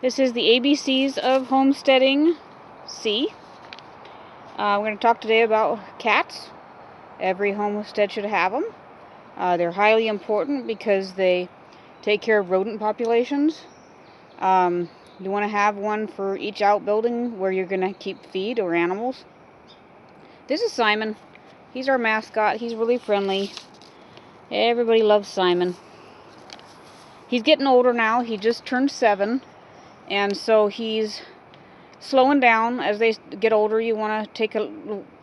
This is the ABCs of homesteading C. We're going to talk today about cats. Every homestead should have them. They're highly important because they take care of rodent populations. You want to have one for each outbuilding where you're going to keep feed or animals. This is Simon. He's our mascot. He's really friendly. Everybody loves Simon. He's getting older now. He just turned 7. And so he's slowing down. As they get older, you want to take a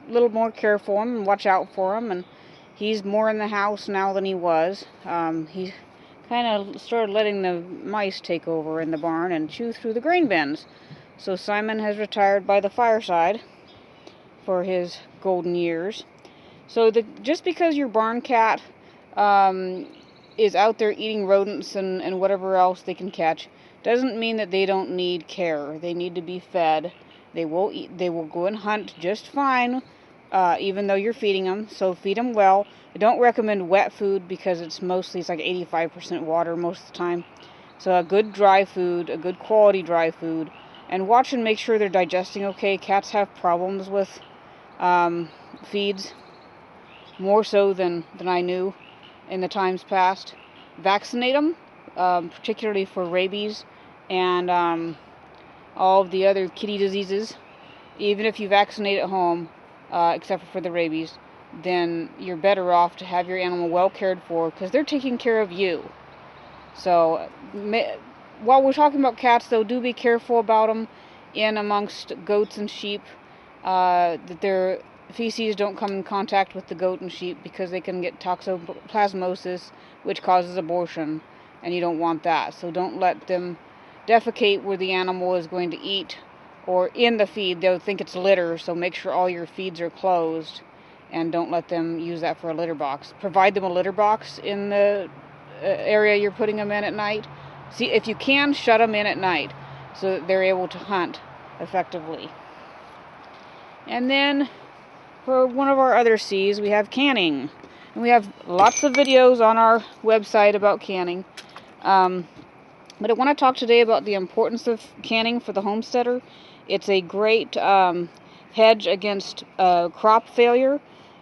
little more care for him and watch out for him. And he's more in the house now than he was. He kind of started letting the mice take over in the barn and chew through the grain bins. So Simon has retired by the fireside for his golden years. So just because your barn cat is out there eating rodents and whatever else they can catch doesn't mean that they don't need care. They need to be fed. They will eat. They will go and hunt just fine, even though you're feeding them. So feed them well. I don't recommend wet food because it's like 85% water most of the time. So a good dry food, a good quality dry food, and watch and make sure they're digesting okay. Cats have problems with feeds, more so than I knew in the times past. Vaccinate them, particularly for rabies and all of the other kitty diseases. Even if you vaccinate at home, except for the rabies, then you're better off to have your animal well cared for because they're taking care of you. So while we're talking about cats, though, do be careful about them in amongst goats and sheep, that their feces don't come in contact with the goat and sheep because they can get toxoplasmosis, which causes abortion, and you don't want that. So don't let them defecate where the animal is going to eat or in the feed. They'll think it's litter, so make sure all your feeds are closed and don't let them use that for a litter box. Provide them a litter box in the area you're putting them in at night. See, if you can, shut them in at night so that they're able to hunt effectively. And then for one of our other C's, we have canning. And we have lots of videos on our website about canning. But I want to talk today about the importance of canning for the homesteader. It's a great hedge against crop failure.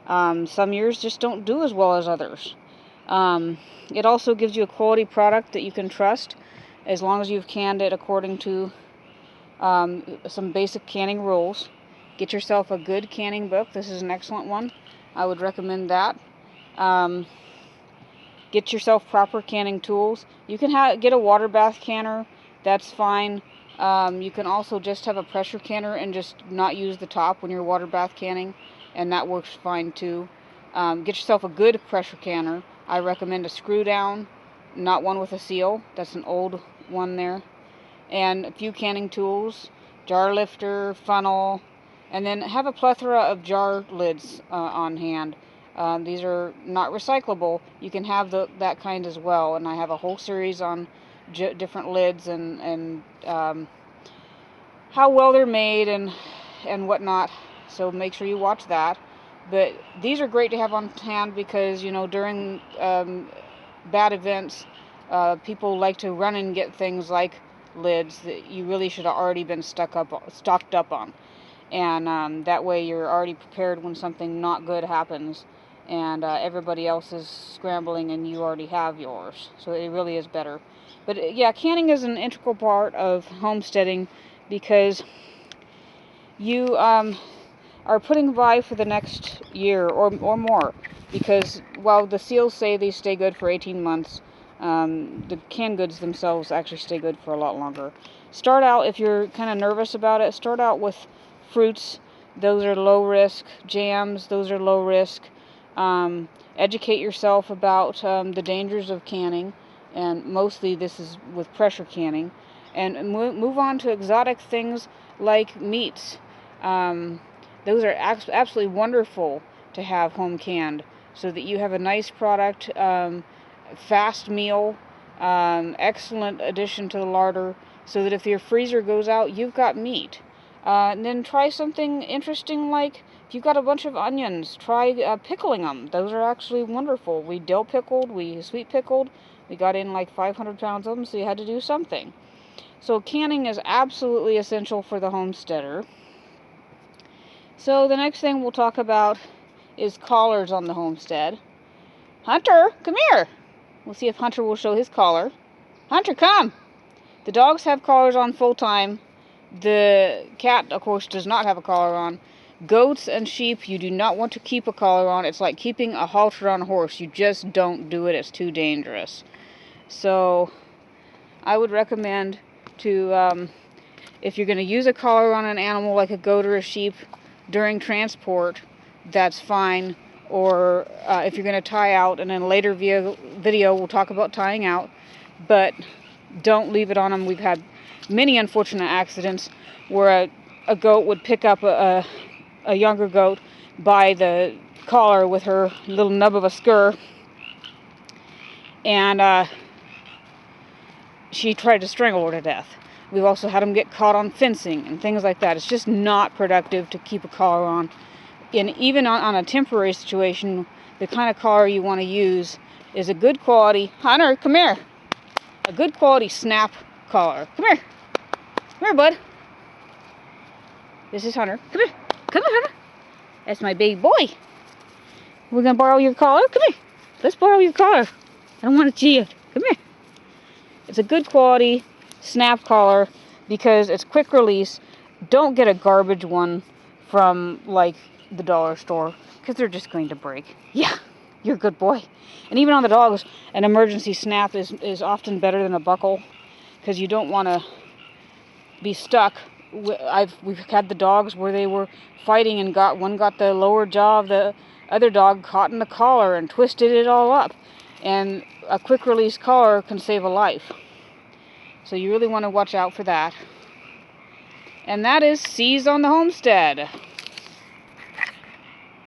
Some years just don't do as well as others. It also gives you a quality product that you can trust as long as you've canned it according to some basic canning rules. Get yourself a good canning book. This is an excellent one. I would recommend that. Get yourself proper canning tools. You can get a water bath canner. That's fine. You can also just have a pressure canner and just not use the top when you're water bath canning, and that works fine too. Get yourself a good pressure canner. I recommend a screw down, not one with a seal. That's an old one there. And a few canning tools, jar lifter, funnel, and then have a plethora of jar lids on hand. These are not recyclable. You can have that kind as well, and I have a whole series on different lids and how well they're made and whatnot. So make sure you watch that. But these are great to have on hand because during bad events, people like to run and get things like lids that you really should have already been stocked up on. And that way you're already prepared when something not good happens and everybody else is scrambling and you already have yours. So it really is better. But yeah, canning is an integral part of homesteading because you are putting by for the next year or more. Because while the seals say they stay good for 18 months, the canned goods themselves actually stay good for a lot longer. Start out, if you're kind of nervous about it, start out with fruits. Those are low risk. Jams, those are low risk. Educate yourself about the dangers of canning, and mostly this is with pressure canning. And move on to exotic things like meats. Those are absolutely wonderful to have home canned so that you have a nice product, fast meal, excellent addition to the larder, so that if your freezer goes out, you've got meat. And then try something interesting like, if you've got a bunch of onions, try pickling them. Those are actually wonderful. We dill pickled, we sweet pickled. We got in like 500 pounds of them, so you had to do something. So canning is absolutely essential for the homesteader. So the next thing we'll talk about is collars on the homestead. Hunter, come here. We'll see if Hunter will show his collar. Hunter, come. The dogs have collars on full time. The cat, of course, does not have a collar on. Goats and sheep, you do not want to keep a collar on. It's like keeping a halter on a horse. You just don't do it. It's too dangerous. So I would recommend to, if you're going to use a collar on an animal like a goat or a sheep during transport, that's fine. Or if you're going to tie out, and in a later video we'll talk about tying out, but don't leave it on them. We've had many unfortunate accidents where a goat would pick up a younger goat by the collar with her little nub of a scur, and she tried to strangle her to death. We've also had them get caught on fencing and things like that. It's just not productive to keep a collar on. And even on a temporary situation, the kind of collar you want to use is a good quality, Hunter, come here, a good quality snap collar. Come here. Come here, bud. This is Hunter. Come here. Come here, Hunter. That's my baby boy. We're going to borrow your collar? Come here. Let's borrow your collar. I don't want it cheated. Come here. It's a good quality snap collar because it's quick release. Don't get a garbage one from, like, the dollar store, because they're just going to break. Yeah, you're a good boy. And even on the dogs, an emergency snap is often better than a buckle, because you don't want to be stuck. We've had the dogs where they were fighting and one got the lower jaw of the other dog caught in the collar and twisted it all up. And a quick release collar can save a life. So you really want to watch out for that. And that is C's on the Homestead.